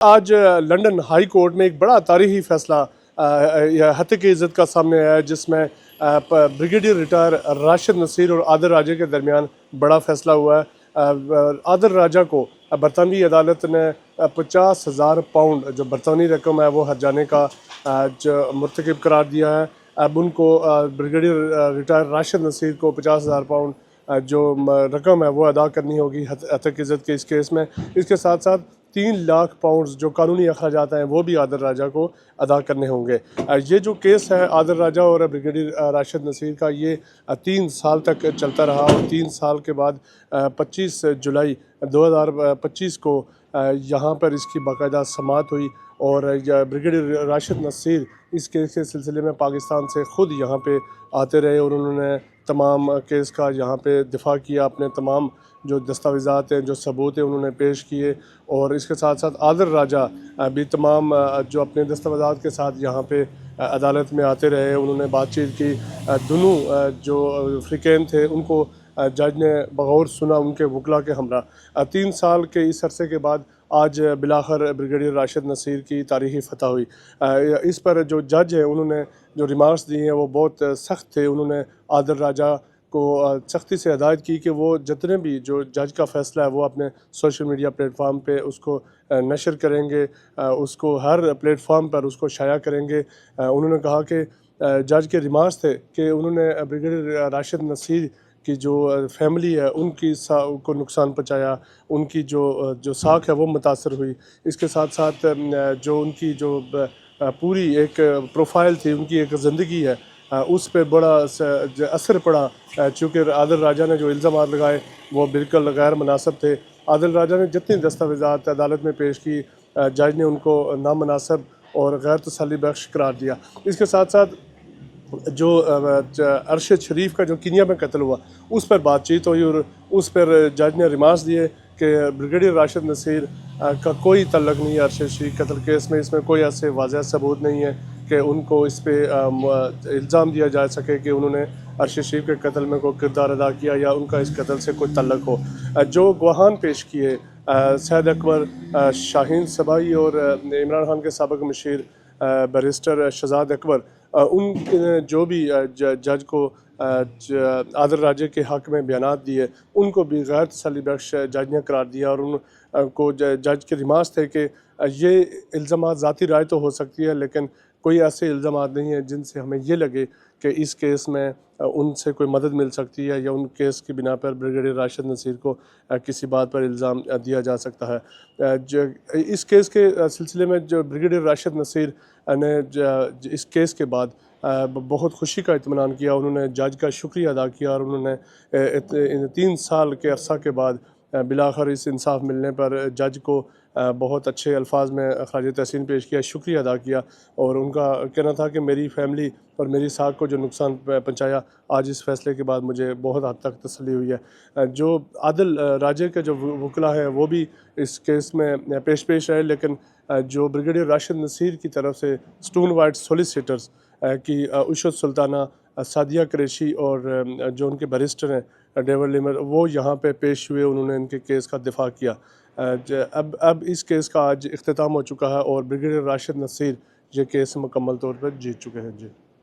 आज London high court में एक बड़ा तारीखी फैसला हत्या की इज़्ज़त का सामने आया है, जिसमें ब्रिगेडियर रिटायर राशिद नसीर और आदिल राजा के दरमियान बड़ा फैसला हुआ है। आदिल राजा को बरतानवी अदालत ने 50,000 पाउंड जो बरतानी रकम है वो हर्जाने का जो मुर्तकब करार दिया है। अब उनको ब्रिगेडियर रिटायर राशिद नसीर को 50,000 पाउंड जो रकम है वो अदा करनी होगी हत्या की इज़्ज़त के इस केस में। इसके साथ साथ 3 लाख पाउंड जो कानूनी अखराजात हैं वो भी आदिल राजा को अदा करने होंगे। ये जो केस है आदिल राजा और ब्रिगेडियर राशिद नसीर का, ये 3 साल तक चलता रहा और 3 साल के बाद 25 जुलाई 2025 को यहाँ पर इसकी बाकायदा समाअत हुई और ब्रिगेडियर राशिद नसीर इस केस के सिलसिले में पाकिस्तान से ख़ुद यहाँ पे आते रहे और उन्होंने तमाम केस का यहाँ पे दिफा किया, अपने तमाम जो दस्तावेज़ात हैं, जो सबूत हैं उन्होंने पेश किए। और इसके साथ साथ आदिल राजा भी तमाम जो अपने दस्तावेज़ात के साथ यहाँ पे अदालत में आते रहे, उन्होंने बातचीत की। दोनों जो फ़रीक़ैन थे उनको जज ने बग़ौर सुना, उनके वकला के हमरा। 3 साल के इस अरसे के बाद आज बिलाखिर ब्रिगेडियर राशिद नसीर की तारीख़ी फ़तह हुई। इस पर जो जज है उन्होंने जो रिमार्क्स दिए हैं वो बहुत सख्त थे। उन्होंने आदिल राजा को सख्ती से हिदायत की कि वो जितने भी जो जज का फ़ैसला है वो अपने सोशल मीडिया प्लेटफार्म पे उसको नशर करेंगे, उसको हर प्लेटफार्म पर उसको शाया करेंगे। उन्होंने कहा कि जज के रिमार्क्स थे कि उन्होंने ब्रिगेडियर राशिद नसीर की जो फैमिली है उनकी को नुकसान पहुँचाया, उनकी जो साख है वो मुतासर हुई। इसके साथ साथ जो उनकी जो पूरी एक प्रोफाइल थी, उनकी एक ज़िंदगी है, उस पर बड़ा असर पड़ा। चूँकि आदिल राजा ने जो इल्ज़ाम लगाए वो बिल्कुल गैर मुनासिब थे। आदिल राजा ने जितनी दस्तावेज़ात अदालत में पेश की, जज ने उनको नामुनासिब और गैर तसल्ली बख्श करार दिया। इसके साथ साथ जो अरशद शरीफ का जो कीनिया में कत्ल हुआ उस पर बातचीत हुई और उस पर जज ने रिमार्क्स दिए कि ब्रिगेडियर राशिद नसीर का कोई तल्लक नहीं है अरशद शरीफ कत्ल केस में। इसमें कोई ऐसे वाज़ेह सबूत नहीं है कि उनको इस पर इल्ज़ाम दिया जा सके कि उन्होंने अरशद शरीफ के कत्ल में कोई किरदार अदा किया या उनका इस कत्ल से कोई तल्लक हो। जो गवाहान पेश किए सैयद अकबर, शाहीन सबाई और इमरान खान के साबिक़ मुशीर बैरिस्टर शहजाद अकबर, उन जो भी जज को आदिल राजा के हक़ में बयानात दिए उनको भी गैर तसल्ली बख्श जज ने करार दिया। और उनको जज के रिमार्क्स थे कि ये इल्ज़ामात ज़ाती राय तो हो सकती है लेकिन कोई ऐसे इल्ज़ामात नहीं है जिनसे हमें ये लगे कि इस केस में उनसे कोई मदद मिल सकती है या उन केस की बिना पर ब्रिगेडियर राशिद नसीर को किसी बात पर इल्ज़ाम दिया जा सकता है। इस केस के सिलसिले में जो ब्रिगेडियर राशिद नसीर ने इस केस के बाद बहुत खुशी का इत्मीनान किया, उन्होंने जज का शुक्रिया अदा किया और उन्होंने 3 साल के अरसा के बाद बिलाखिर इस इंसाफ मिलने पर जज को बहुत अच्छे अल्फाज में ख़राज तहसीन पेश किया, शुक्रिया अदा किया। और उनका कहना था कि मेरी फैमिली और मेरी साख को जो नुकसान पहुँचाया, आज इस फ़ैसले के बाद मुझे बहुत हद तक तसल्ली हुई है। जो आदिल राजा के जो वकला हैं वो भी इस केस में पेश आए, लेकिन जो ब्रिगेडियर राशिद नसीर की तरफ से स्टोन वाइट सोलिसिटर्स की उशत सुल्ताना, सादिया कुरैशी और जो उनके बैरिस्टर हैं डेविड लिमर, वो यहाँ पे पेश हुए, उन्होंने इनके केस का दिफा किया। अब इस केस का आज इख्तिताम हो चुका है और ब्रिगेडियर राशिद नसीर ये केस मुकम्मल तौर पर जीत चुके हैं। जी।